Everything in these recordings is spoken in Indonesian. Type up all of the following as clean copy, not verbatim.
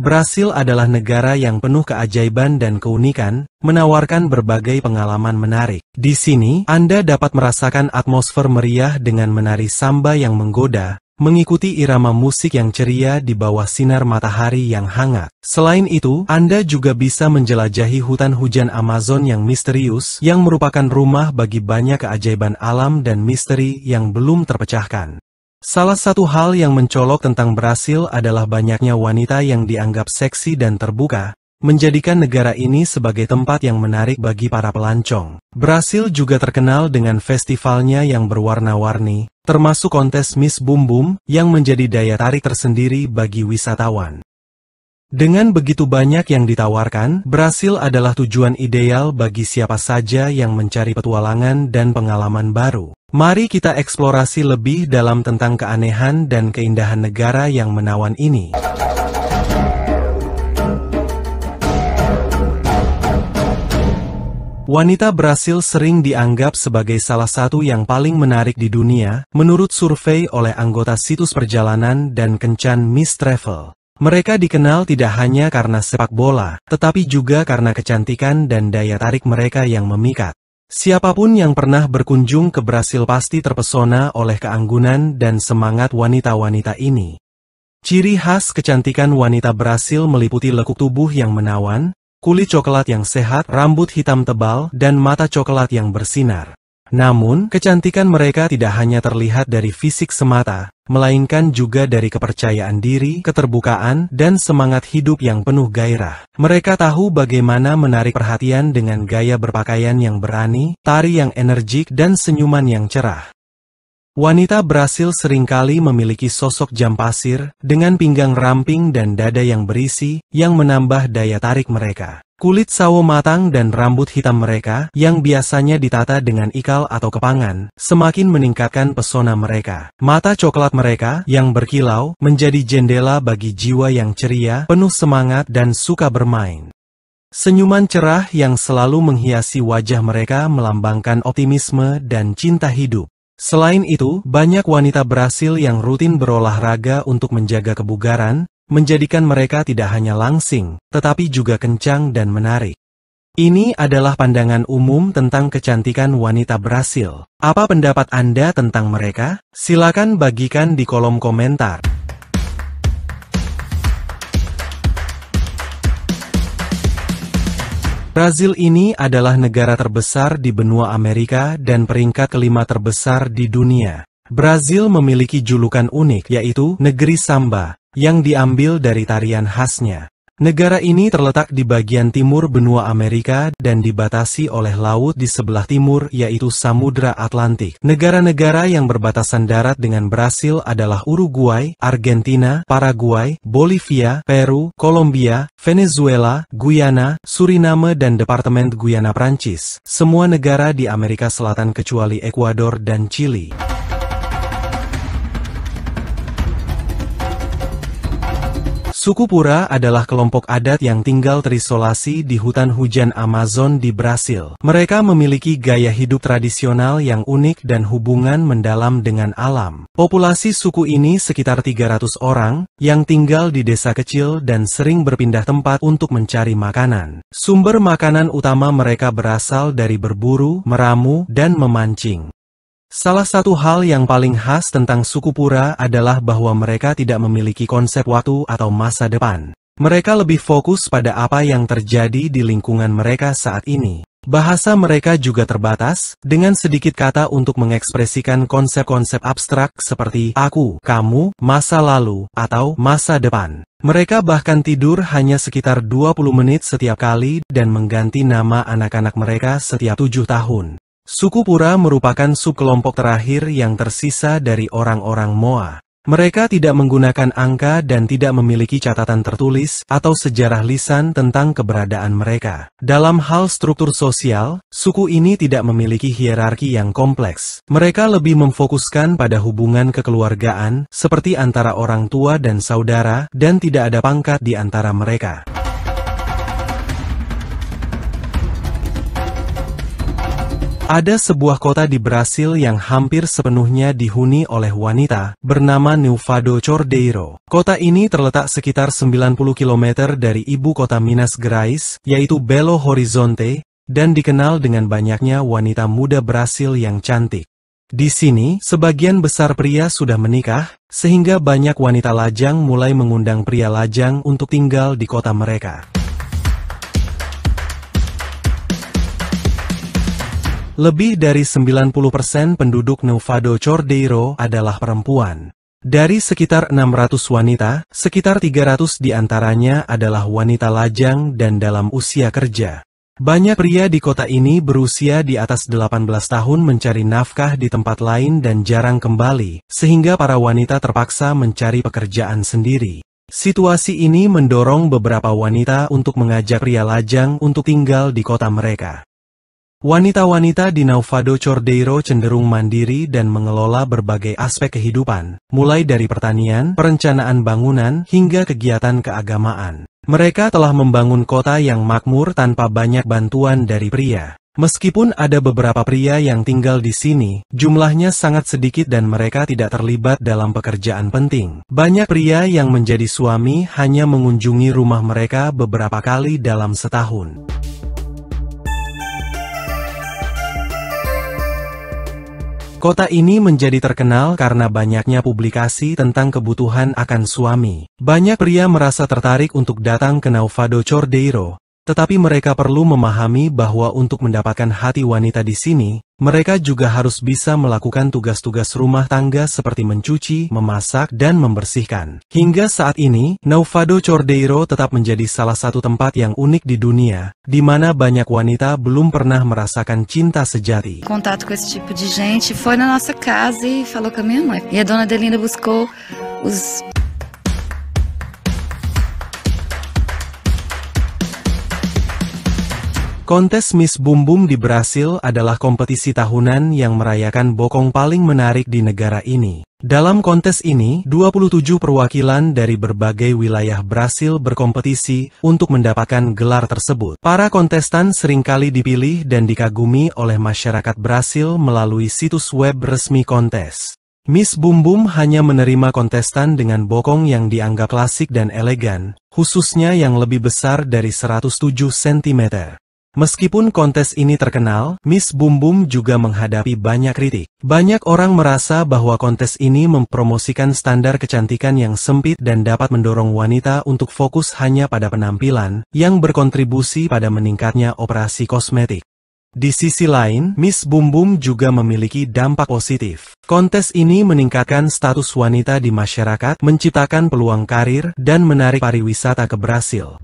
Brasil adalah negara yang penuh keajaiban dan keunikan, menawarkan berbagai pengalaman menarik. Di sini, Anda dapat merasakan atmosfer meriah dengan menari samba yang menggoda, mengikuti irama musik yang ceria di bawah sinar matahari yang hangat. Selain itu, Anda juga bisa menjelajahi hutan hujan Amazon yang misterius, yang merupakan rumah bagi banyak keajaiban alam dan misteri yang belum terpecahkan. Salah satu hal yang mencolok tentang Brasil adalah banyaknya wanita yang dianggap seksi dan terbuka, menjadikan negara ini sebagai tempat yang menarik bagi para pelancong. Brasil juga terkenal dengan festivalnya yang berwarna-warni, termasuk kontes Miss Boom Boom, yang menjadi daya tarik tersendiri bagi wisatawan. Dengan begitu banyak yang ditawarkan, Brasil adalah tujuan ideal bagi siapa saja yang mencari petualangan dan pengalaman baru. Mari kita eksplorasi lebih dalam tentang keanehan dan keindahan negara yang menawan ini. Wanita Brasil sering dianggap sebagai salah satu yang paling menarik di dunia, menurut survei oleh anggota situs perjalanan dan kencan Miss Travel. Mereka dikenal tidak hanya karena sepak bola, tetapi juga karena kecantikan dan daya tarik mereka yang memikat. Siapapun yang pernah berkunjung ke Brasil pasti terpesona oleh keanggunan dan semangat wanita-wanita ini. Ciri khas kecantikan wanita Brasil meliputi lekuk tubuh yang menawan, kulit coklat yang sehat, rambut hitam tebal, dan mata coklat yang bersinar. Namun, kecantikan mereka tidak hanya terlihat dari fisik semata, melainkan juga dari kepercayaan diri, keterbukaan, dan semangat hidup yang penuh gairah. Mereka tahu bagaimana menarik perhatian dengan gaya berpakaian yang berani, tari yang energik, dan senyuman yang cerah. Wanita Brasil seringkali memiliki sosok jam pasir, dengan pinggang ramping dan dada yang berisi, yang menambah daya tarik mereka. Kulit sawo matang dan rambut hitam mereka, yang biasanya ditata dengan ikal atau kepangan, semakin meningkatkan pesona mereka. Mata coklat mereka, yang berkilau, menjadi jendela bagi jiwa yang ceria, penuh semangat dan suka bermain. Senyuman cerah yang selalu menghiasi wajah mereka melambangkan optimisme dan cinta hidup. Selain itu, banyak wanita Brasil yang rutin berolahraga untuk menjaga kebugaran, menjadikan mereka tidak hanya langsing, tetapi juga kencang dan menarik. Ini adalah pandangan umum tentang kecantikan wanita Brasil. Apa pendapat Anda tentang mereka? Silakan bagikan di kolom komentar. Brasil ini adalah negara terbesar di benua Amerika dan peringkat kelima terbesar di dunia. Brasil memiliki julukan unik, yaitu negeri samba, yang diambil dari tarian khasnya. Negara ini terletak di bagian timur benua Amerika dan dibatasi oleh laut di sebelah timur, yaitu Samudra Atlantik. Negara-negara yang berbatasan darat dengan Brasil adalah Uruguay, Argentina, Paraguay, Bolivia, Peru, Kolombia, Venezuela, Guyana, Suriname dan Departemen Guyana Prancis. Semua negara di Amerika Selatan kecuali Ekuador dan Chili. Suku Pura adalah kelompok adat yang tinggal terisolasi di hutan hujan Amazon di Brasil. Mereka memiliki gaya hidup tradisional yang unik dan hubungan mendalam dengan alam. Populasi suku ini sekitar 300 orang, yang tinggal di desa kecil dan sering berpindah tempat untuk mencari makanan. Sumber makanan utama mereka berasal dari berburu, meramu, dan memancing. Salah satu hal yang paling khas tentang suku Pura adalah bahwa mereka tidak memiliki konsep waktu atau masa depan. Mereka lebih fokus pada apa yang terjadi di lingkungan mereka saat ini. Bahasa mereka juga terbatas, dengan sedikit kata untuk mengekspresikan konsep-konsep abstrak seperti aku, kamu, masa lalu, atau masa depan. Mereka bahkan tidur hanya sekitar 20 menit setiap kali dan mengganti nama anak-anak mereka setiap 7 tahun. Suku Pura merupakan subkelompok terakhir yang tersisa dari orang-orang Moa. Mereka tidak menggunakan angka dan tidak memiliki catatan tertulis atau sejarah lisan tentang keberadaan mereka. Dalam hal struktur sosial, suku ini tidak memiliki hierarki yang kompleks. Mereka lebih memfokuskan pada hubungan kekeluargaan, seperti antara orang tua dan saudara, dan tidak ada pangkat di antara mereka. Ada sebuah kota di Brasil yang hampir sepenuhnya dihuni oleh wanita, bernama Neuvado Cordeiro. Kota ini terletak sekitar 90 km dari ibu kota Minas Gerais, yaitu Belo Horizonte, dan dikenal dengan banyaknya wanita muda Brasil yang cantik. Di sini, sebagian besar pria sudah menikah, sehingga banyak wanita lajang mulai mengundang pria lajang untuk tinggal di kota mereka. Lebih dari 90% penduduk Neuvado Cordeiro adalah perempuan. Dari sekitar 600 wanita, sekitar 300 diantaranya adalah wanita lajang dan dalam usia kerja. Banyak pria di kota ini berusia di atas 18 tahun mencari nafkah di tempat lain dan jarang kembali, sehingga para wanita terpaksa mencari pekerjaan sendiri. Situasi ini mendorong beberapa wanita untuk mengajak pria lajang untuk tinggal di kota mereka. Wanita-wanita di Neuvado Cordeiro cenderung mandiri dan mengelola berbagai aspek kehidupan, mulai dari pertanian, perencanaan bangunan, hingga kegiatan keagamaan. Mereka telah membangun kota yang makmur tanpa banyak bantuan dari pria. Meskipun ada beberapa pria yang tinggal di sini, jumlahnya sangat sedikit dan mereka tidak terlibat dalam pekerjaan penting. Banyak pria yang menjadi suami hanya mengunjungi rumah mereka beberapa kali dalam setahun. Kota ini menjadi terkenal karena banyaknya publikasi tentang kebutuhan akan suami. Banyak pria merasa tertarik untuk datang ke Neuvado Cordeiro, tetapi mereka perlu memahami bahwa untuk mendapatkan hati wanita di sini, mereka juga harus bisa melakukan tugas-tugas rumah tangga seperti mencuci, memasak, dan membersihkan. Hingga saat ini, Neuvado Cordeiro tetap menjadi salah satu tempat yang unik di dunia, di mana banyak wanita belum pernah merasakan cinta sejati. Contato com esse tipo de gente, foi na nossa casa e falou com a minha mãe. E a dona Delinda buscou os... Kontes Miss Boom Boom di Brasil adalah kompetisi tahunan yang merayakan bokong paling menarik di negara ini. Dalam kontes ini, 27 perwakilan dari berbagai wilayah Brasil berkompetisi untuk mendapatkan gelar tersebut. Para kontestan seringkali dipilih dan dikagumi oleh masyarakat Brasil melalui situs web resmi kontes. Miss Boom Boom hanya menerima kontestan dengan bokong yang dianggap klasik dan elegan, khususnya yang lebih besar dari 107 cm. Meskipun kontes ini terkenal, Miss Boom Boom juga menghadapi banyak kritik. Banyak orang merasa bahwa kontes ini mempromosikan standar kecantikan yang sempit dan dapat mendorong wanita untuk fokus hanya pada penampilan, yang berkontribusi pada meningkatnya operasi kosmetik. Di sisi lain, Miss Boom Boom juga memiliki dampak positif. Kontes ini meningkatkan status wanita di masyarakat, menciptakan peluang karir, dan menarik pariwisata ke Brasil.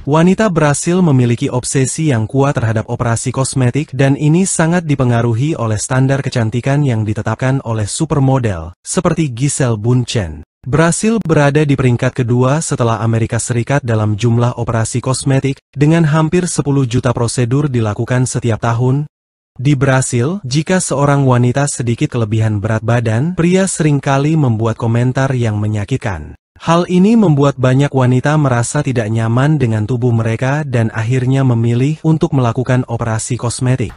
Wanita Brasil memiliki obsesi yang kuat terhadap operasi kosmetik dan ini sangat dipengaruhi oleh standar kecantikan yang ditetapkan oleh supermodel, seperti Gisele Bündchen. Brasil berada di peringkat kedua setelah Amerika Serikat dalam jumlah operasi kosmetik, dengan hampir 10 juta prosedur dilakukan setiap tahun. Di Brasil, jika seorang wanita sedikit kelebihan berat badan, pria seringkali membuat komentar yang menyakitkan. Hal ini membuat banyak wanita merasa tidak nyaman dengan tubuh mereka dan akhirnya memilih untuk melakukan operasi kosmetik.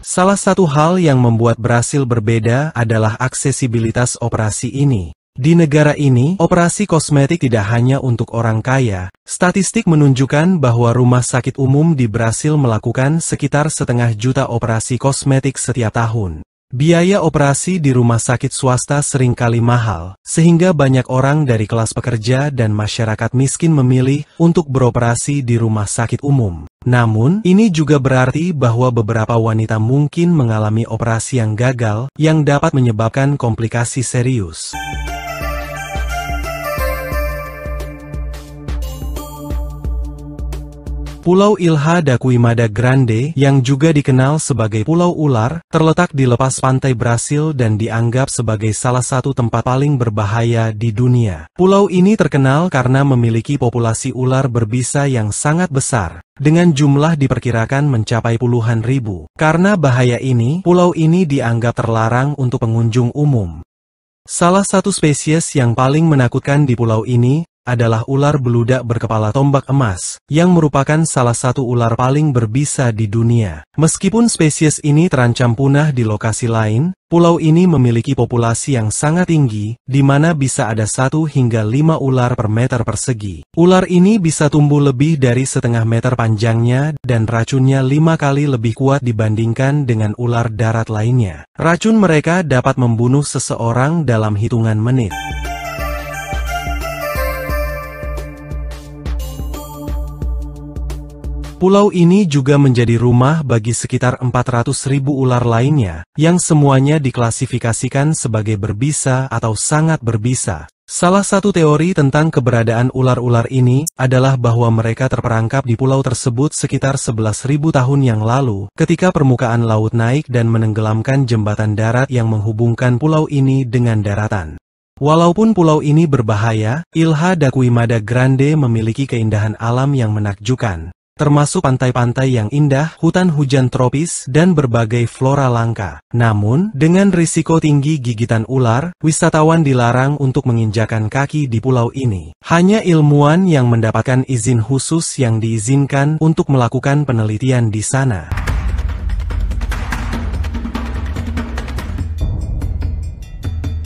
Salah satu hal yang membuat Brasil berbeda adalah aksesibilitas operasi ini. Di negara ini, operasi kosmetik tidak hanya untuk orang kaya. Statistik menunjukkan bahwa rumah sakit umum di Brasil melakukan sekitar 500 juta operasi kosmetik setiap tahun. Biaya operasi di rumah sakit swasta seringkali mahal, sehingga banyak orang dari kelas pekerja dan masyarakat miskin memilih untuk beroperasi di rumah sakit umum. Namun, ini juga berarti bahwa beberapa wanita mungkin mengalami operasi yang gagal, yang dapat menyebabkan komplikasi serius. Pulau Ilha da Queimada Grande, yang juga dikenal sebagai Pulau Ular, terletak di lepas pantai Brasil dan dianggap sebagai salah satu tempat paling berbahaya di dunia. Pulau ini terkenal karena memiliki populasi ular berbisa yang sangat besar, dengan jumlah diperkirakan mencapai puluhan ribu. Karena bahaya ini, pulau ini dianggap terlarang untuk pengunjung umum. Salah satu spesies yang paling menakutkan di pulau ini adalah ular beludak berkepala tombak emas, yang merupakan salah satu ular paling berbisa di dunia. Meskipun spesies ini terancam punah di lokasi lain, pulau ini memiliki populasi yang sangat tinggi, di mana bisa ada 1 hingga 5 ular per meter persegi. Ular ini bisa tumbuh lebih dari setengah meter panjangnya, dan racunnya 5 kali lebih kuat dibandingkan dengan ular darat lainnya. Racun mereka dapat membunuh seseorang dalam hitungan menit. Pulau ini juga menjadi rumah bagi sekitar 400.000 ular lainnya, yang semuanya diklasifikasikan sebagai berbisa atau sangat berbisa. Salah satu teori tentang keberadaan ular-ular ini adalah bahwa mereka terperangkap di pulau tersebut sekitar 11.000 tahun yang lalu, ketika permukaan laut naik dan menenggelamkan jembatan darat yang menghubungkan pulau ini dengan daratan. Walaupun pulau ini berbahaya, Ilha da Queimada Grande memiliki keindahan alam yang menakjubkan, termasuk pantai-pantai yang indah, hutan hujan tropis, dan berbagai flora langka. Namun, dengan risiko tinggi gigitan ular, wisatawan dilarang untuk menginjakan kaki di pulau ini. Hanya ilmuwan yang mendapatkan izin khusus yang diizinkan untuk melakukan penelitian di sana.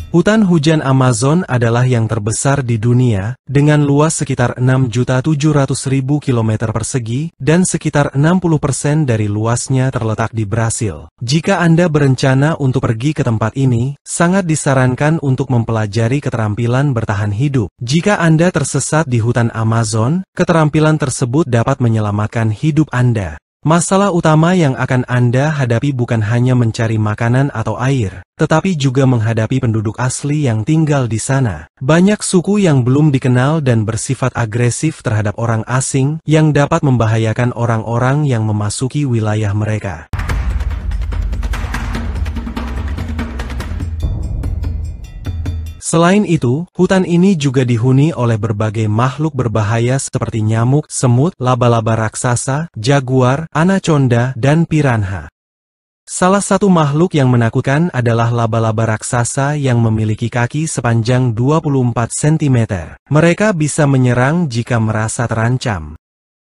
Hutan hujan Amazon adalah yang terbesar di dunia, dengan luas sekitar 6.700.000 km persegi, dan sekitar 60% dari luasnya terletak di Brasil. Jika Anda berencana untuk pergi ke tempat ini, sangat disarankan untuk mempelajari keterampilan bertahan hidup. Jika Anda tersesat di hutan Amazon, keterampilan tersebut dapat menyelamatkan hidup Anda. Masalah utama yang akan Anda hadapi bukan hanya mencari makanan atau air, tetapi juga menghadapi penduduk asli yang tinggal di sana. Banyak suku yang belum dikenal dan bersifat agresif terhadap orang asing, yang dapat membahayakan orang-orang yang memasuki wilayah mereka. Selain itu, hutan ini juga dihuni oleh berbagai makhluk berbahaya seperti nyamuk, semut, laba-laba raksasa, jaguar, anaconda, dan piranha. Salah satu makhluk yang menakutkan adalah laba-laba raksasa yang memiliki kaki sepanjang 24 cm. Mereka bisa menyerang jika merasa terancam.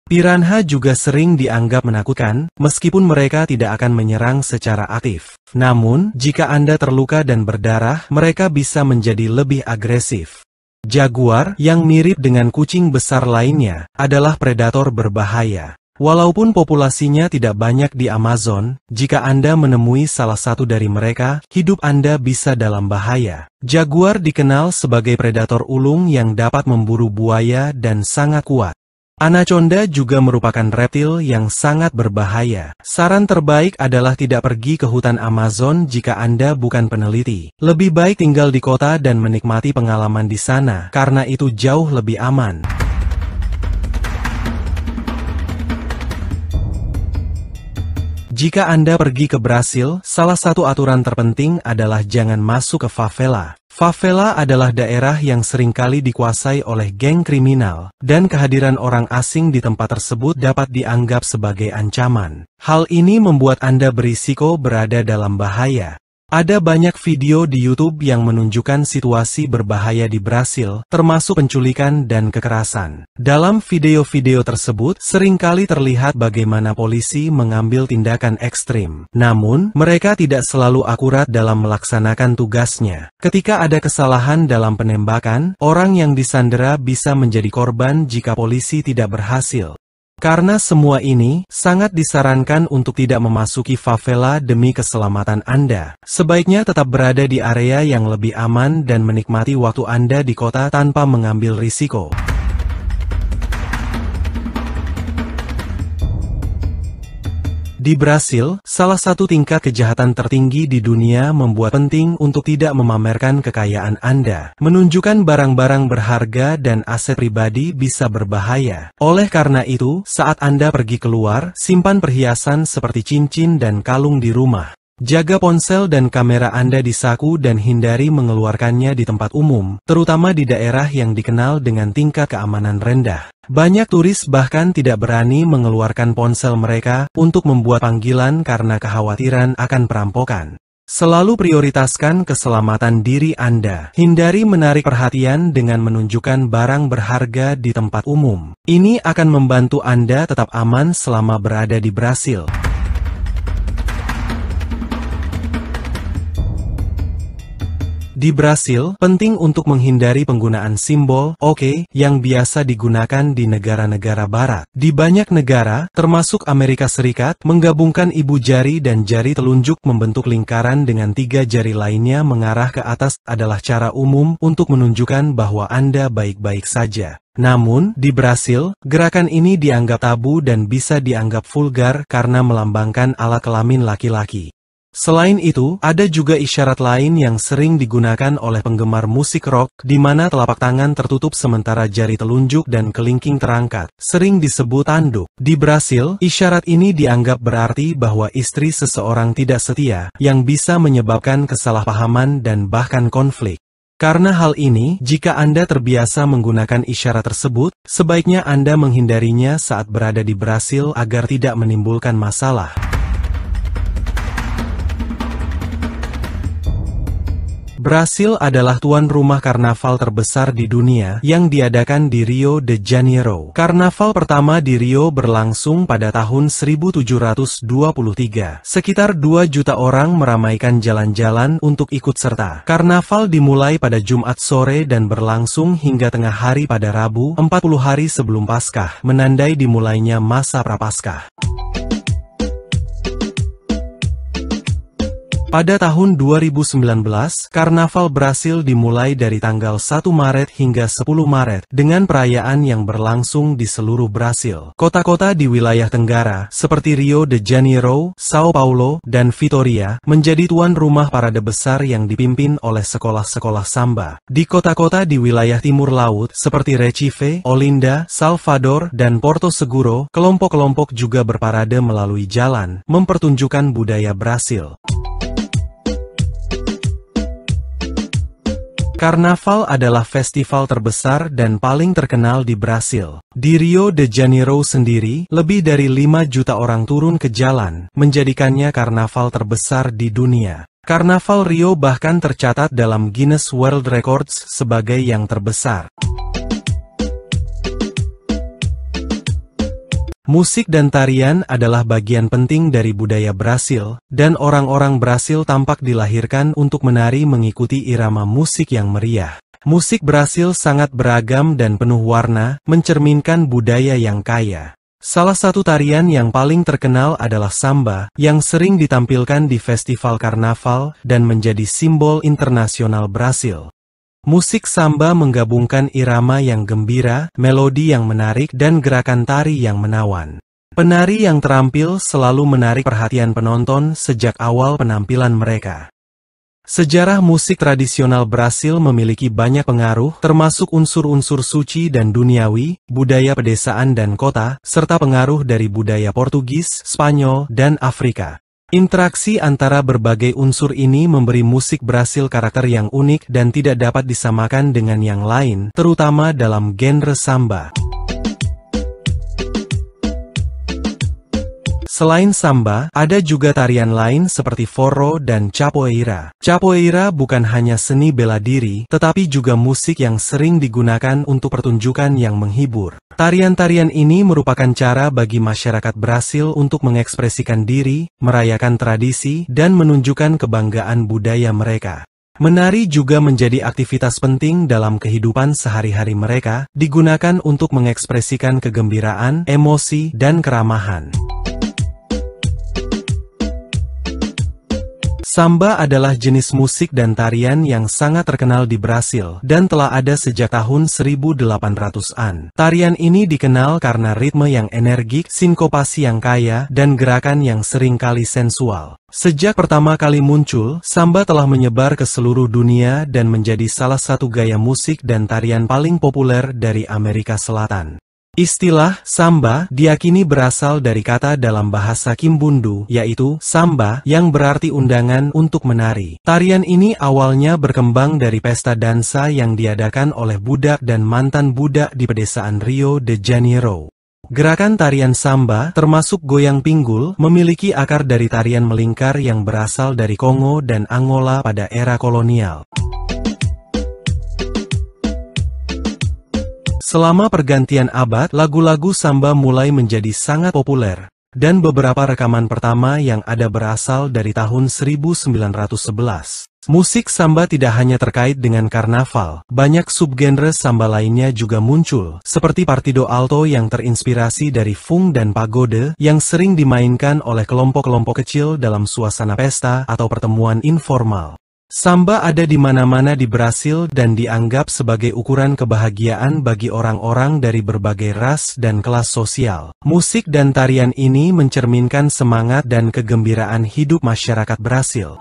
Piranha juga sering dianggap menakutkan, meskipun mereka tidak akan menyerang secara aktif. Namun, jika Anda terluka dan berdarah, mereka bisa menjadi lebih agresif. Jaguar, yang mirip dengan kucing besar lainnya, adalah predator berbahaya. Walaupun populasinya tidak banyak di Amazon, jika Anda menemui salah satu dari mereka, hidup Anda bisa dalam bahaya. Jaguar dikenal sebagai predator ulung yang dapat memburu buaya dan sangat kuat. Anaconda juga merupakan reptil yang sangat berbahaya. Saran terbaik adalah tidak pergi ke hutan Amazon jika Anda bukan peneliti. Lebih baik tinggal di kota dan menikmati pengalaman di sana, karena itu jauh lebih aman. Jika Anda pergi ke Brasil, salah satu aturan terpenting adalah jangan masuk ke favela. Favela adalah daerah yang seringkali dikuasai oleh geng kriminal, dan kehadiran orang asing di tempat tersebut dapat dianggap sebagai ancaman. Hal ini membuat Anda berisiko berada dalam bahaya. Ada banyak video di YouTube yang menunjukkan situasi berbahaya di Brasil, termasuk penculikan dan kekerasan. Dalam video-video tersebut, seringkali terlihat bagaimana polisi mengambil tindakan ekstrim. Namun, mereka tidak selalu akurat dalam melaksanakan tugasnya. Ketika ada kesalahan dalam penembakan, orang yang disandera bisa menjadi korban jika polisi tidak berhasil. Karena semua ini, sangat disarankan untuk tidak memasuki favela demi keselamatan Anda. Sebaiknya tetap berada di area yang lebih aman dan menikmati waktu Anda di kota tanpa mengambil risiko. Di Brasil, salah satu tingkat kejahatan tertinggi di dunia membuat penting untuk tidak memamerkan kekayaan Anda. Menunjukkan barang-barang berharga dan aset pribadi bisa berbahaya. Oleh karena itu, saat Anda pergi keluar, simpan perhiasan seperti cincin dan kalung di rumah. Jaga ponsel dan kamera Anda di saku dan hindari mengeluarkannya di tempat umum, terutama di daerah yang dikenal dengan tingkat keamanan rendah. Banyak turis bahkan tidak berani mengeluarkan ponsel mereka untuk membuat panggilan karena kekhawatiran akan perampokan. Selalu prioritaskan keselamatan diri Anda. Hindari menarik perhatian dengan menunjukkan barang berharga di tempat umum. Ini akan membantu Anda tetap aman selama berada di Brasil. Di Brasil, penting untuk menghindari penggunaan simbol "oke" yang biasa digunakan di negara-negara barat. Di banyak negara, termasuk Amerika Serikat, menggabungkan ibu jari dan jari telunjuk membentuk lingkaran dengan 3 jari lainnya mengarah ke atas adalah cara umum untuk menunjukkan bahwa Anda baik-baik saja. Namun, di Brasil, gerakan ini dianggap tabu dan bisa dianggap vulgar karena melambangkan alat kelamin laki-laki. Selain itu, ada juga isyarat lain yang sering digunakan oleh penggemar musik rock, di mana telapak tangan tertutup sementara jari telunjuk dan kelingking terangkat, sering disebut tanduk. Di Brasil, isyarat ini dianggap berarti bahwa istri seseorang tidak setia, yang bisa menyebabkan kesalahpahaman dan bahkan konflik. Karena hal ini, jika Anda terbiasa menggunakan isyarat tersebut, sebaiknya Anda menghindarinya saat berada di Brasil agar tidak menimbulkan masalah. Brasil adalah tuan rumah karnaval terbesar di dunia yang diadakan di Rio de Janeiro. Karnaval pertama di Rio berlangsung pada tahun 1723. Sekitar 2 juta orang meramaikan jalan-jalan untuk ikut serta. Karnaval dimulai pada Jumat sore dan berlangsung hingga tengah hari pada Rabu, 40 hari sebelum Paskah, menandai dimulainya masa Prapaskah. Pada tahun 2019, Karnaval Brasil dimulai dari tanggal 1 Maret hingga 10 Maret, dengan perayaan yang berlangsung di seluruh Brasil. Kota-kota di wilayah Tenggara, seperti Rio de Janeiro, Sao Paulo, dan Vitória, menjadi tuan rumah parade besar yang dipimpin oleh sekolah-sekolah samba. Di kota-kota di wilayah Timur Laut, seperti Recife, Olinda, Salvador, dan Porto Seguro, kelompok-kelompok juga berparade melalui jalan, mempertunjukkan budaya Brasil. Karnaval adalah festival terbesar dan paling terkenal di Brasil. Di Rio de Janeiro sendiri, lebih dari 5 juta orang turun ke jalan, menjadikannya karnaval terbesar di dunia. Karnaval Rio bahkan tercatat dalam Guinness World Records sebagai yang terbesar. Musik dan tarian adalah bagian penting dari budaya Brasil, dan orang-orang Brasil tampak dilahirkan untuk menari mengikuti irama musik yang meriah. Musik Brasil sangat beragam dan penuh warna, mencerminkan budaya yang kaya. Salah satu tarian yang paling terkenal adalah samba, yang sering ditampilkan di festival karnaval dan menjadi simbol internasional Brasil. Musik samba menggabungkan irama yang gembira, melodi yang menarik, dan gerakan tari yang menawan. Penari yang terampil selalu menarik perhatian penonton sejak awal penampilan mereka. Sejarah musik tradisional Brasil memiliki banyak pengaruh, termasuk unsur-unsur suci dan duniawi, budaya pedesaan dan kota, serta pengaruh dari budaya Portugis, Spanyol, dan Afrika. Interaksi antara berbagai unsur ini memberi musik Brasil karakter yang unik dan tidak dapat disamakan dengan yang lain, terutama dalam genre samba. Selain samba, ada juga tarian lain seperti forró dan capoeira. Capoeira bukan hanya seni bela diri, tetapi juga musik yang sering digunakan untuk pertunjukan yang menghibur. Tarian-tarian ini merupakan cara bagi masyarakat Brasil untuk mengekspresikan diri, merayakan tradisi, dan menunjukkan kebanggaan budaya mereka. Menari juga menjadi aktivitas penting dalam kehidupan sehari-hari mereka, digunakan untuk mengekspresikan kegembiraan, emosi, dan keramahan. Samba adalah jenis musik dan tarian yang sangat terkenal di Brasil, dan telah ada sejak tahun 1800-an. Tarian ini dikenal karena ritme yang energik, sinkopasi yang kaya, dan gerakan yang seringkali sensual. Sejak pertama kali muncul, samba telah menyebar ke seluruh dunia dan menjadi salah satu gaya musik dan tarian paling populer dari Amerika Selatan. Istilah samba diyakini berasal dari kata dalam bahasa Kimbundu, yaitu samba, yang berarti undangan untuk menari. Tarian ini awalnya berkembang dari pesta dansa yang diadakan oleh budak dan mantan budak di pedesaan Rio de Janeiro. Gerakan tarian samba, termasuk goyang pinggul, memiliki akar dari tarian melingkar yang berasal dari Kongo dan Angola pada era kolonial. Selama pergantian abad, lagu-lagu samba mulai menjadi sangat populer, dan beberapa rekaman pertama yang ada berasal dari tahun 1911. Musik samba tidak hanya terkait dengan karnaval, banyak subgenre samba lainnya juga muncul, seperti partido alto yang terinspirasi dari funk dan pagode, yang sering dimainkan oleh kelompok-kelompok kecil dalam suasana pesta atau pertemuan informal. Samba ada di mana-mana di Brasil dan dianggap sebagai ukuran kebahagiaan bagi orang-orang dari berbagai ras dan kelas sosial. Musik dan tarian ini mencerminkan semangat dan kegembiraan hidup masyarakat Brasil.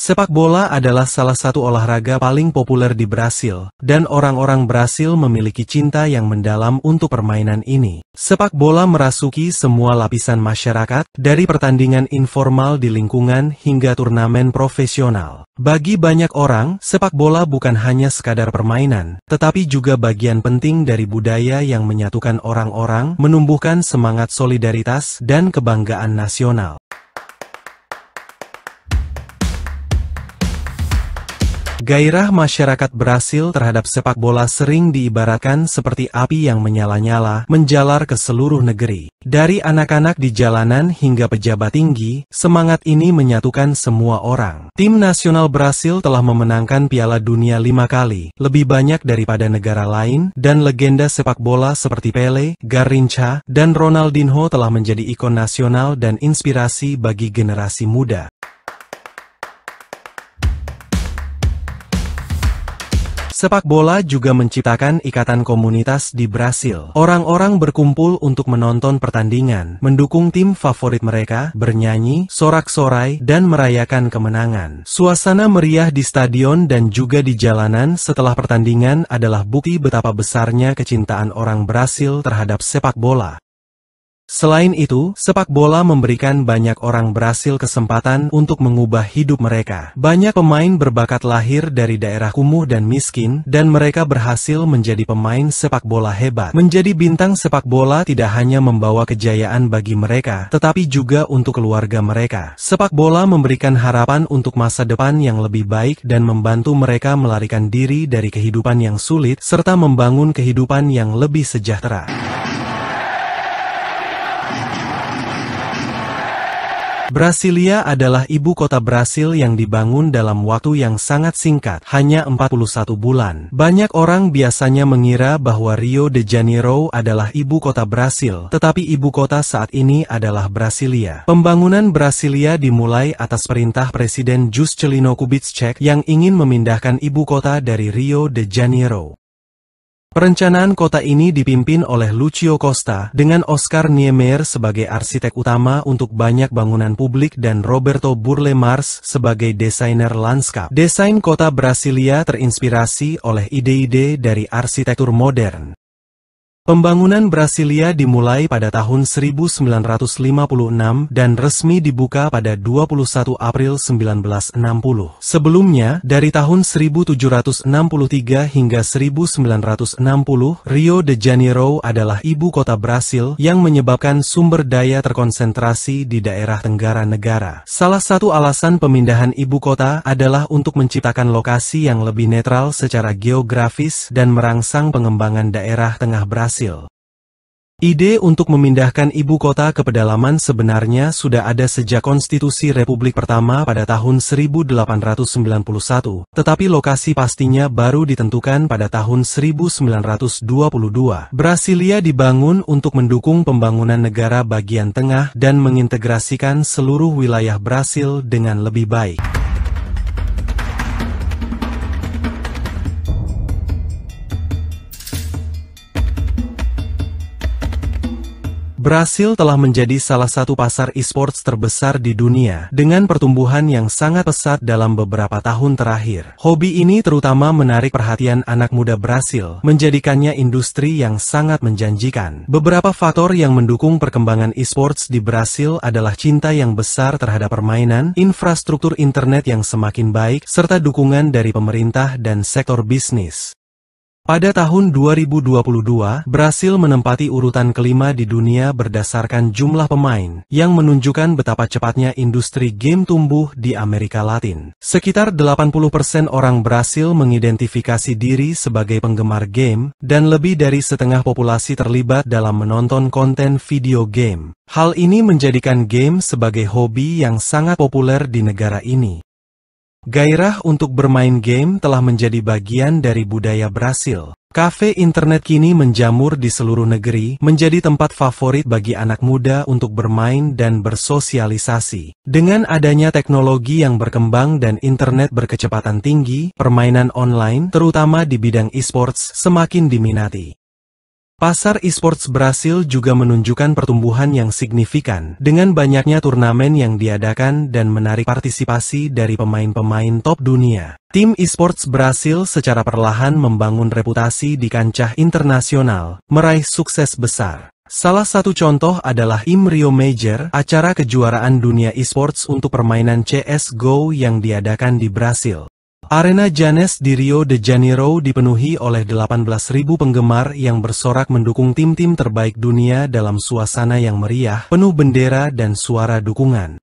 Sepak bola adalah salah satu olahraga paling populer di Brasil, dan orang-orang Brasil memiliki cinta yang mendalam untuk permainan ini. Sepak bola merasuki semua lapisan masyarakat, dari pertandingan informal di lingkungan hingga turnamen profesional. Bagi banyak orang, sepak bola bukan hanya sekadar permainan, tetapi juga bagian penting dari budaya yang menyatukan orang-orang, menumbuhkan semangat solidaritas dan kebanggaan nasional. Gairah masyarakat Brasil terhadap sepak bola sering diibaratkan seperti api yang menyala-nyala, menjalar ke seluruh negeri. Dari anak-anak di jalanan hingga pejabat tinggi, semangat ini menyatukan semua orang. Tim nasional Brasil telah memenangkan Piala Dunia 5 kali, lebih banyak daripada negara lain, dan legenda sepak bola seperti Pelé, Garrincha, dan Ronaldinho telah menjadi ikon nasional dan inspirasi bagi generasi muda. Sepak bola juga menciptakan ikatan komunitas di Brasil. Orang-orang berkumpul untuk menonton pertandingan, mendukung tim favorit mereka, bernyanyi, sorak-sorai, dan merayakan kemenangan. Suasana meriah di stadion dan juga di jalanan setelah pertandingan adalah bukti betapa besarnya kecintaan orang Brasil terhadap sepak bola. Selain itu, sepak bola memberikan banyak orang Brasil kesempatan untuk mengubah hidup mereka. Banyak pemain berbakat lahir dari daerah kumuh dan miskin, dan mereka berhasil menjadi pemain sepak bola hebat. Menjadi bintang sepak bola tidak hanya membawa kejayaan bagi mereka, tetapi juga untuk keluarga mereka. Sepak bola memberikan harapan untuk masa depan yang lebih baik dan membantu mereka melarikan diri dari kehidupan yang sulit, serta membangun kehidupan yang lebih sejahtera. Brasilia adalah ibu kota Brasil yang dibangun dalam waktu yang sangat singkat, hanya 41 bulan. Banyak orang biasanya mengira bahwa Rio de Janeiro adalah ibu kota Brasil, tetapi ibu kota saat ini adalah Brasilia. Pembangunan Brasilia dimulai atas perintah Presiden Juscelino Kubitschek yang ingin memindahkan ibu kota dari Rio de Janeiro. Perencanaan kota ini dipimpin oleh Lúcio Costa, dengan Oscar Niemeyer sebagai arsitek utama untuk banyak bangunan publik dan Roberto Burle Marx sebagai desainer lanskap. Desain kota Brasilia terinspirasi oleh ide-ide dari arsitektur modern. Pembangunan Brasilia dimulai pada tahun 1956 dan resmi dibuka pada 21 April 1960. Sebelumnya, dari tahun 1763 hingga 1960, Rio de Janeiro adalah ibu kota Brasil yang menyebabkan sumber daya terkonsentrasi di daerah tenggara negara. Salah satu alasan pemindahan ibu kota adalah untuk menciptakan lokasi yang lebih netral secara geografis dan merangsang pengembangan daerah tengah Brasil. Ide untuk memindahkan ibu kota ke pedalaman sebenarnya sudah ada sejak Konstitusi Republik Pertama pada tahun 1891, tetapi lokasi pastinya baru ditentukan pada tahun 1922. Brasilia dibangun untuk mendukung pembangunan negara bagian tengah dan mengintegrasikan seluruh wilayah Brasil dengan lebih baik. Brasil telah menjadi salah satu pasar e-sports terbesar di dunia, dengan pertumbuhan yang sangat pesat dalam beberapa tahun terakhir. Hobi ini terutama menarik perhatian anak muda Brasil, menjadikannya industri yang sangat menjanjikan. Beberapa faktor yang mendukung perkembangan e-sports di Brasil adalah cinta yang besar terhadap permainan, infrastruktur internet yang semakin baik, serta dukungan dari pemerintah dan sektor bisnis. Pada tahun 2022, Brasil menempati urutan kelima di dunia berdasarkan jumlah pemain, yang menunjukkan betapa cepatnya industri game tumbuh di Amerika Latin. Sekitar 80% orang Brasil mengidentifikasi diri sebagai penggemar game, dan lebih dari setengah populasi terlibat dalam menonton konten video game. Hal ini menjadikan game sebagai hobi yang sangat populer di negara ini. Gairah untuk bermain game telah menjadi bagian dari budaya Brasil. Kafe internet kini menjamur di seluruh negeri, menjadi tempat favorit bagi anak muda untuk bermain dan bersosialisasi. Dengan adanya teknologi yang berkembang dan internet berkecepatan tinggi, permainan online, terutama di bidang e-sports, semakin diminati. Pasar e-sports Brasil juga menunjukkan pertumbuhan yang signifikan, dengan banyaknya turnamen yang diadakan dan menarik partisipasi dari pemain-pemain top dunia. Tim e-sports Brasil secara perlahan membangun reputasi di kancah internasional, meraih sukses besar. Salah satu contoh adalah IM Rio Major, acara kejuaraan dunia e-sports untuk permainan CS:GO yang diadakan di Brasil. Arena Janes di Rio de Janeiro dipenuhi oleh 18.000 penggemar yang bersorak mendukung tim-tim terbaik dunia dalam suasana yang meriah, penuh bendera dan suara dukungan.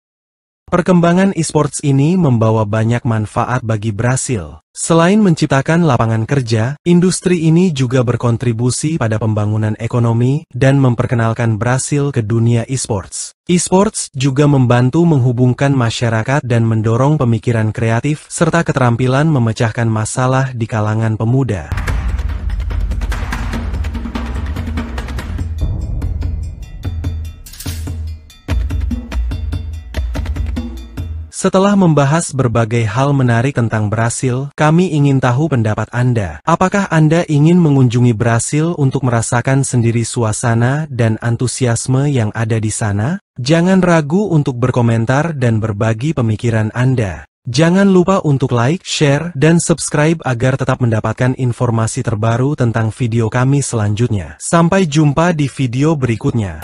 Perkembangan e-sports ini membawa banyak manfaat bagi Brasil. Selain menciptakan lapangan kerja, industri ini juga berkontribusi pada pembangunan ekonomi dan memperkenalkan Brasil ke dunia e-sports. E-sports juga membantu menghubungkan masyarakat dan mendorong pemikiran kreatif serta keterampilan memecahkan masalah di kalangan pemuda. Setelah membahas berbagai hal menarik tentang Brasil, kami ingin tahu pendapat Anda. Apakah Anda ingin mengunjungi Brasil untuk merasakan sendiri suasana dan antusiasme yang ada di sana? Jangan ragu untuk berkomentar dan berbagi pemikiran Anda. Jangan lupa untuk like, share, dan subscribe agar tetap mendapatkan informasi terbaru tentang video kami selanjutnya. Sampai jumpa di video berikutnya.